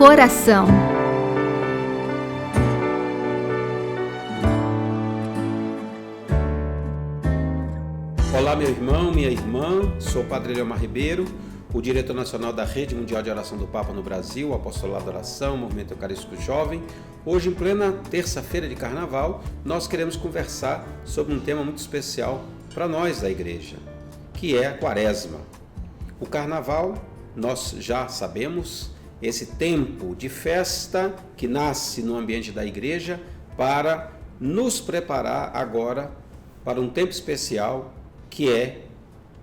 coração. Olá, meu irmão, minha irmã, sou o Padre Leomar Ribeiro, o diretor nacional da Rede Mundial de Oração do Papa no Brasil, o Apostolado da Oração, Movimento Eucarístico Jovem. Hoje, em plena terça-feira de Carnaval, nós queremos conversar sobre um tema muito especial para nós da Igreja, que é a Quaresma. O Carnaval, nós já sabemos, esse tempo de festa que nasce no ambiente da Igreja para nos preparar agora para um tempo especial, que é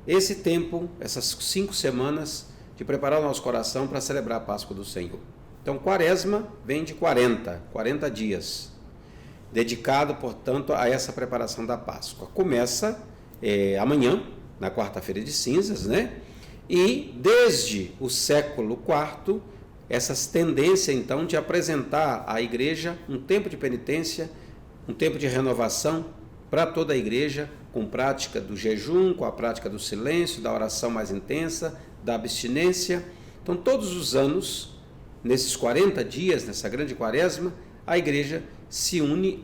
esse tempo, essas 5 semanas de preparar o nosso coração para celebrar a Páscoa do Senhor. Então, Quaresma vem de 40 dias, dedicado, portanto, a essa preparação da Páscoa. Começa amanhã, na quarta-feira de cinzas, né? E desde o século IV, essas tendências, então, de apresentar à Igreja um tempo de penitência, um tempo de renovação para toda a Igreja, com prática do jejum, com a prática do silêncio, da oração mais intensa, da abstinência. Então, todos os anos, nesses 40 dias, nessa grande Quaresma, a Igreja se une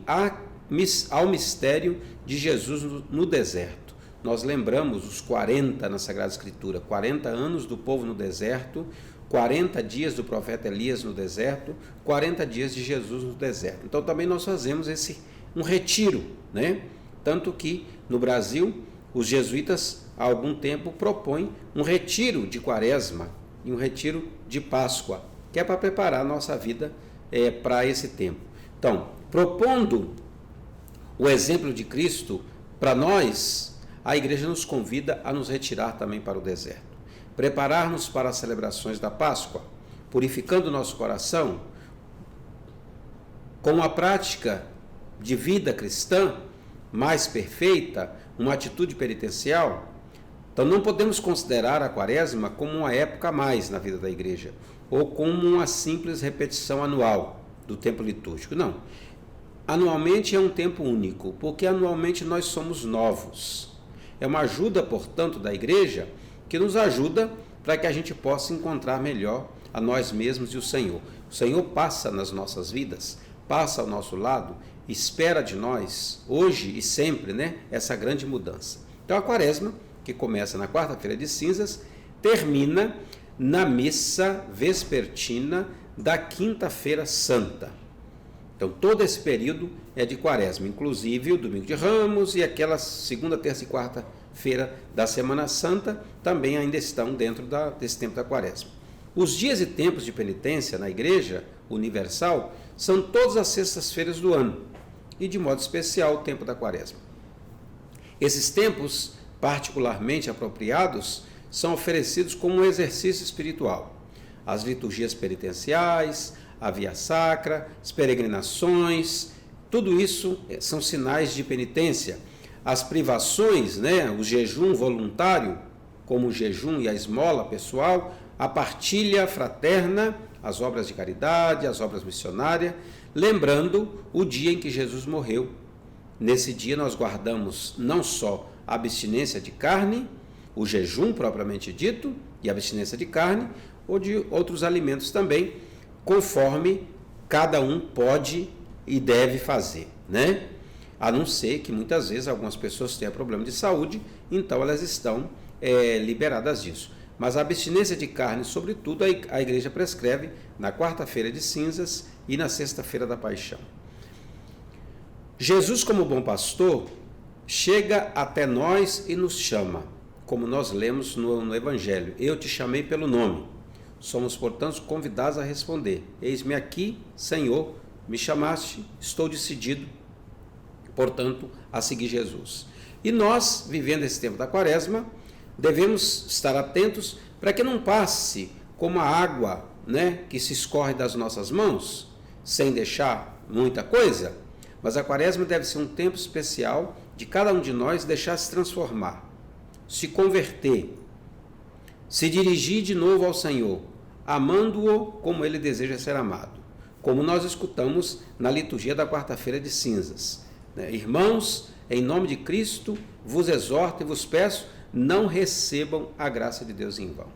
ao mistério de Jesus no deserto. Nós lembramos os 40 na Sagrada Escritura, 40 anos do povo no deserto, 40 dias do profeta Elias no deserto, 40 dias de Jesus no deserto. Então também nós fazemos um retiro, né? Tanto que no Brasil os jesuítas há algum tempo propõem um retiro de Quaresma e um retiro de Páscoa, que é para preparar a nossa vida para esse tempo. Então, propondo o exemplo de Cristo para nós, a Igreja nos convida a nos retirar também para o deserto, preparar-nos para as celebrações da Páscoa, purificando o nosso coração com a prática de vida cristã mais perfeita, uma atitude penitencial. Então não podemos considerar a Quaresma como uma época a mais na vida da Igreja, ou como uma simples repetição anual do tempo litúrgico. Não. Anualmente é um tempo único, porque anualmente nós somos novos. É uma ajuda, portanto, da Igreja, que nos ajuda para que a gente possa encontrar melhor a nós mesmos e o Senhor. O Senhor passa nas nossas vidas, passa ao nosso lado, espera de nós, hoje e sempre, né, essa grande mudança. Então a Quaresma, que começa na quarta-feira de cinzas, termina na missa vespertina da quinta-feira santa. Então todo esse período é de Quaresma, inclusive o domingo de Ramos e aquela segunda, terça e quarta-feira da Semana Santa também ainda estão dentro desse tempo da Quaresma. Os dias e tempos de penitência na Igreja Universal são todas as sextas-feiras do ano e, de modo especial, o tempo da Quaresma. Esses tempos, particularmente apropriados, são oferecidos como um exercício espiritual. As liturgias penitenciais, a via sacra, as peregrinações, tudo isso são sinais de penitência. As privações, né, o jejum voluntário, como o jejum e a esmola pessoal, a partilha fraterna, as obras de caridade, as obras missionárias, lembrando o dia em que Jesus morreu. Nesse dia nós guardamos não só a abstinência de carne, o jejum propriamente dito, e a abstinência de carne, ou de outros alimentos também, conforme cada um pode e deve fazer, né? A não ser que muitas vezes algumas pessoas tenham problema de saúde, então elas estão liberadas disso. Mas a abstinência de carne, sobretudo, a Igreja prescreve na quarta-feira de cinzas e na sexta-feira da paixão. Jesus, como bom pastor, chega até nós e nos chama, como nós lemos no Evangelho. Eu te chamei pelo nome. Somos, portanto, convidados a responder. Eis-me aqui, Senhor, me chamaste, estou decidido, portanto, a seguir Jesus. E nós, vivendo esse tempo da Quaresma, devemos estar atentos para que não passe como a água, né, que se escorre das nossas mãos, sem deixar muita coisa, mas a Quaresma deve ser um tempo especial de cada um de nós deixar se transformar, se converter, se dirigir de novo ao Senhor, amando-o como ele deseja ser amado, como nós escutamos na liturgia da quarta-feira de cinzas. Irmãos, em nome de Cristo, vos exorto e vos peço, não recebam a graça de Deus em vão.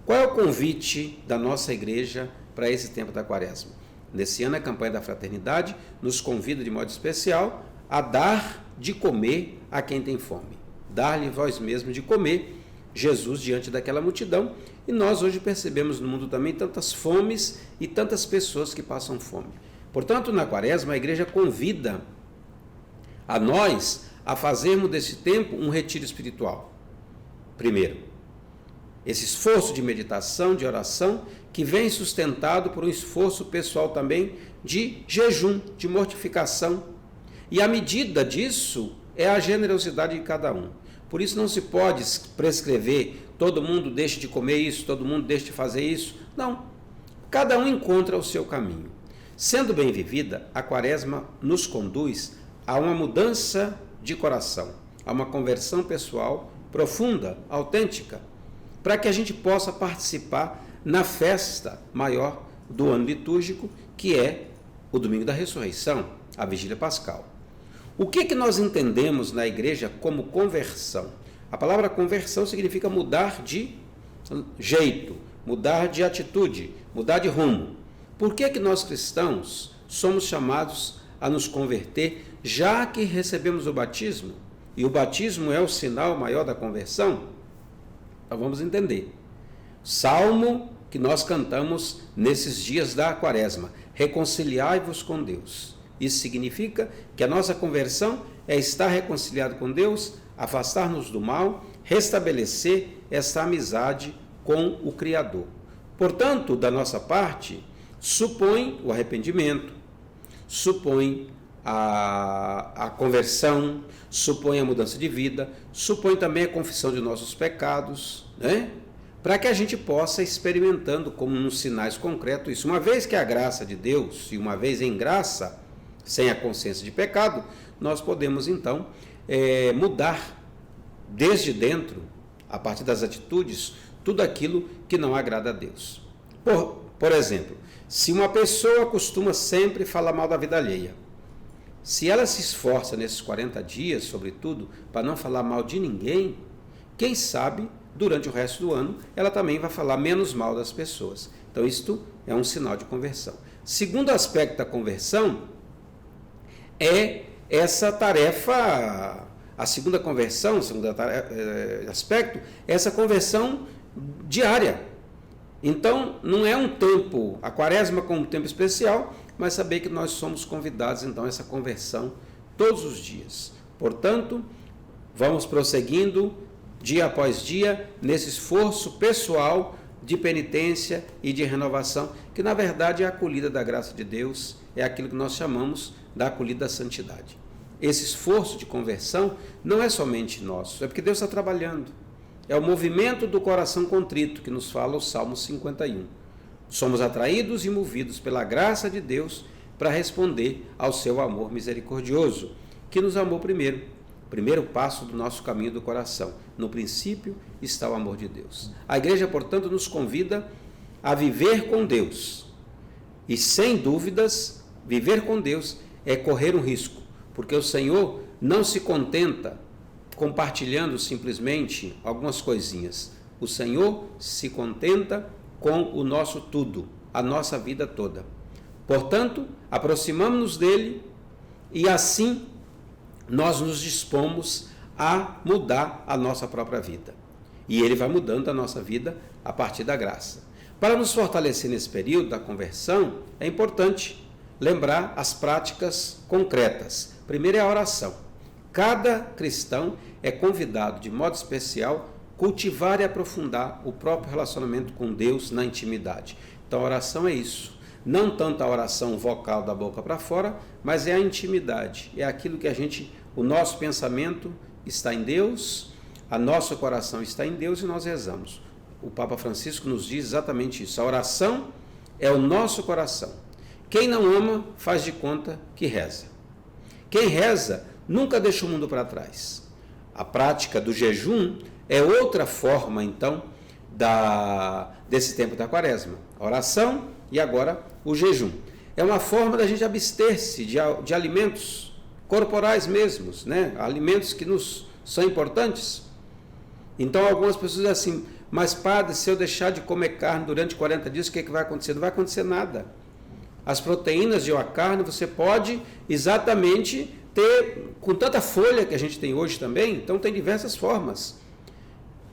Qual é o convite da nossa igreja para esse tempo da quaresma. Nesse ano, a campanha da fraternidade nos convida de modo especial a dar de comer a quem tem fome. Dar-lhe vós mesmos de comer, Jesus diante daquela multidão. E nós hoje percebemos no mundo também tantas fomes e tantas pessoas que passam fome. Portanto, na quaresma, a igreja convida a nós a fazermos desse tempo um retiro espiritual. Primeiro, esse esforço de meditação, de oração, que vem sustentado por um esforço pessoal também de jejum, de mortificação. E a medida disso é a generosidade de cada um. Por isso não se pode prescrever, todo mundo deixe de comer isso, todo mundo deixe de fazer isso. Não. Cada um encontra o seu caminho. Sendo bem vivida, a quaresma nos conduz a uma mudança de coração, a uma conversão pessoal profunda, autêntica, para que a gente possa participar na festa maior do ano litúrgico, que é o Domingo da Ressurreição, a Vigília Pascal. O que nós entendemos na igreja como conversão? A palavra conversão significa mudar de jeito, mudar de atitude, mudar de rumo. Por que nós cristãos somos chamados a nos converter, já que recebemos o batismo? E o batismo é o sinal maior da conversão? Então vamos entender. Salmo que nós cantamos nesses dias da quaresma: reconciliai-vos com Deus. Isso significa que a nossa conversão é estar reconciliado com Deus, afastar-nos do mal, restabelecer essa amizade com o Criador. Portanto, da nossa parte, supõe o arrependimento, supõe a conversão, supõe a mudança de vida, supõe também a confissão de nossos pecados, né? Para que a gente possa experimentando como nos sinais concretos isso. Uma vez que a graça de Deus, e uma vez em graça, sem a consciência de pecado, nós podemos então mudar desde dentro, a partir das atitudes, tudo aquilo que não agrada a Deus. Por exemplo, se uma pessoa costuma sempre falar mal da vida alheia, se ela se esforça nesses 40 dias, sobretudo, para não falar mal de ninguém, quem sabe, durante o resto do ano, ela também vai falar menos mal das pessoas. Então, isto é um sinal de conversão. Segundo aspecto da conversão é essa tarefa, a segunda conversão, o segundo aspecto, é essa conversão diária. Então, não é um tempo, a quaresma como um tempo especial, mas saber que nós somos convidados, então, a essa conversão todos os dias. Portanto, vamos prosseguindo, dia após dia, nesse esforço pessoal de penitência e de renovação, que, na verdade, é a acolhida da graça de Deus, é aquilo que nós chamamos da acolhida da santidade. Esse esforço de conversão não é somente nosso, é porque Deus está trabalhando. É o movimento do coração contrito que nos fala o Salmo 51. Somos atraídos e movidos pela graça de Deus para responder ao seu amor misericordioso, que nos amou primeiro. Primeiro passo do nosso caminho do coração. No princípio está o amor de Deus. A igreja, portanto, nos convida a viver com Deus. E, sem dúvidas, viver com Deus é correr um risco, porque o Senhor não se contenta compartilhando simplesmente algumas coisinhas. O Senhor se contenta com o nosso tudo, a nossa vida toda. Portanto, aproximamos-nos dele e assim nós nos dispomos a mudar a nossa própria vida. E ele vai mudando a nossa vida a partir da graça. Para nos fortalecer nesse período da conversão, é importante lembrar as práticas concretas. Primeiro é a oração. Cada cristão é convidado, de modo especial, cultivar e aprofundar o próprio relacionamento com Deus na intimidade. Então a oração é isso. Não tanto a oração vocal da boca para fora, mas é a intimidade. É aquilo que o nosso pensamento está em Deus, o nosso coração está em Deus e nós rezamos. O Papa Francisco nos diz exatamente isso. A oração é o nosso coração. Quem não ama faz de conta que reza. Quem reza nunca deixa o mundo para trás. A prática do jejum é outra forma, então, desse tempo da quaresma. A oração e agora o jejum. É uma forma da gente abster-se de alimentos corporais mesmos, né? Alimentos que nos são importantes. Então algumas pessoas dizem assim, mas padre, se eu deixar de comer carne durante 40 dias, o que vai acontecer? Não vai acontecer nada. As proteínas de uma carne você pode exatamente ter, com tanta folha que a gente tem hoje também, então tem diversas formas.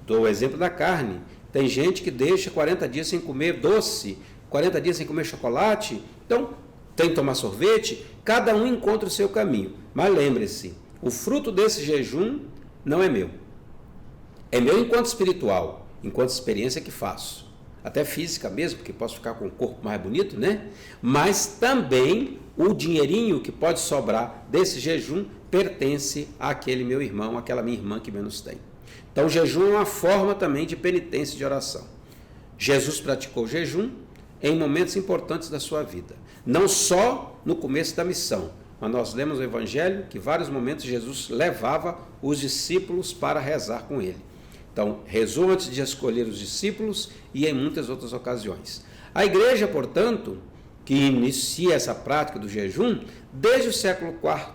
Dou o exemplo da carne. Tem gente que deixa 40 dias sem comer doce, 40 dias sem comer chocolate, então tem que tomar sorvete, cada um encontra o seu caminho. Mas lembre-se, o fruto desse jejum não é meu. É meu enquanto espiritual, enquanto experiência que faço. Até física mesmo, porque posso ficar com o corpo mais bonito, né? Mas também o dinheirinho que pode sobrar desse jejum pertence àquele meu irmão, àquela minha irmã que menos tem. Então o jejum é uma forma também de penitência e de oração. Jesus praticou o jejum em momentos importantes da sua vida. Não só no começo da missão, mas nós lemos no Evangelho que em vários momentos Jesus levava os discípulos para rezar com ele. Então, rezou antes de escolher os discípulos e em muitas outras ocasiões. A igreja, portanto, que inicia essa prática do jejum, desde o século IV,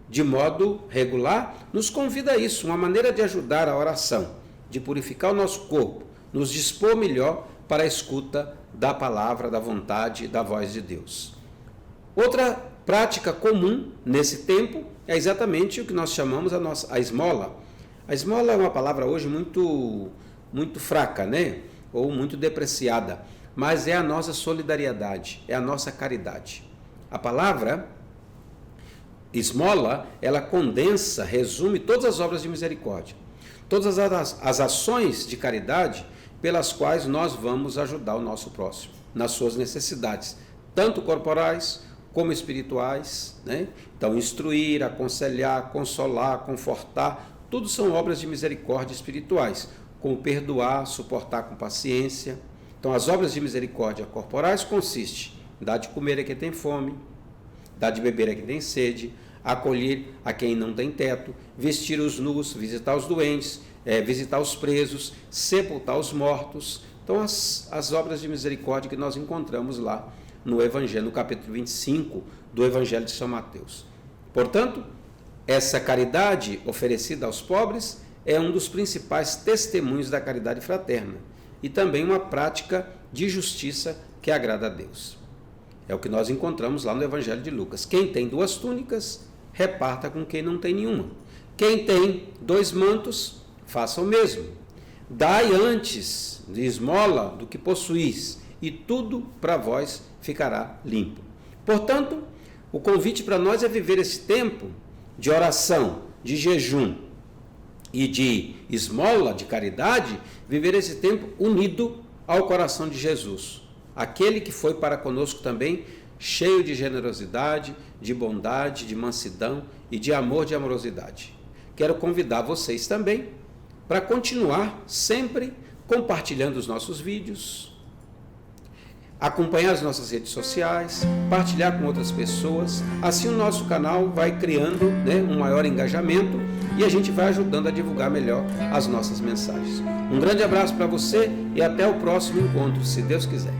de modo regular, nos convida a isso, uma maneira de ajudar a oração, de purificar o nosso corpo, nos dispor melhor para a escuta da palavra, da vontade, da voz de Deus. Outra prática comum nesse tempo é exatamente o que nós chamamos a esmola. A esmola é uma palavra hoje muito fraca, né? Ou muito depreciada, mas é a nossa solidariedade, é a nossa caridade. A palavra esmola, ela condensa, resume todas as obras de misericórdia, todas as ações de caridade pelas quais nós vamos ajudar o nosso próximo nas suas necessidades, tanto corporais como espirituais, né? Então, instruir, aconselhar, consolar, confortar, tudo são obras de misericórdia espirituais, como perdoar, suportar com paciência. Então, as obras de misericórdia corporais consistem em dar de comer a quem tem fome, dar de beber a quem tem sede, acolher a quem não tem teto, vestir os nus, visitar os doentes, visitar os presos, sepultar os mortos. Então, as obras de misericórdia que nós encontramos lá no Evangelho, no capítulo 25 do Evangelho de São Mateus. Portanto, essa caridade oferecida aos pobres é um dos principais testemunhos da caridade fraterna e também uma prática de justiça que agrada a Deus. É o que nós encontramos lá no Evangelho de Lucas. Quem tem 2 túnicas, reparta com quem não tem nenhuma. Quem tem 2 mantos, faça o mesmo. Dai antes de esmola do que possuís, e tudo para vós ficará limpo. Portanto, o convite para nós é viver esse tempo de oração, de jejum e de esmola, de caridade, viver esse tempo unido ao coração de Jesus, aquele que foi para conosco também cheio de generosidade, de bondade, de mansidão e de amor, de amorosidade. Quero convidar vocês também para continuar sempre compartilhando os nossos vídeos, acompanhar as nossas redes sociais, partilhar com outras pessoas. Assim o nosso canal vai criando, um maior engajamento e a gente vai ajudando a divulgar melhor as nossas mensagens. Um grande abraço para você e até o próximo encontro, se Deus quiser.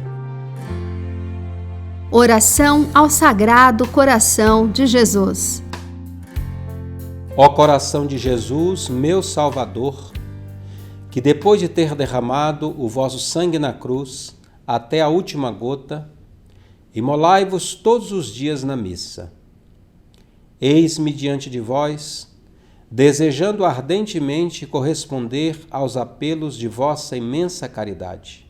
Oração ao Sagrado Coração de Jesus. Ó coração de Jesus, meu Salvador, que depois de ter derramado o vosso sangue na cruz, até a última gota, imolai-vos todos os dias na missa. Eis-me diante de vós, desejando ardentemente corresponder aos apelos de vossa imensa caridade.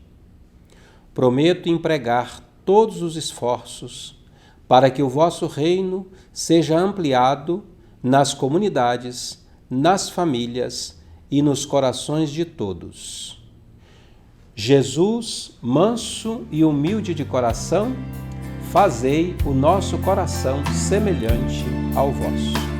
Prometo empregar todos os esforços para que o vosso reino seja ampliado nas comunidades, nas famílias e nos corações de todos. Jesus, manso e humilde de coração, fazei o nosso coração semelhante ao vosso.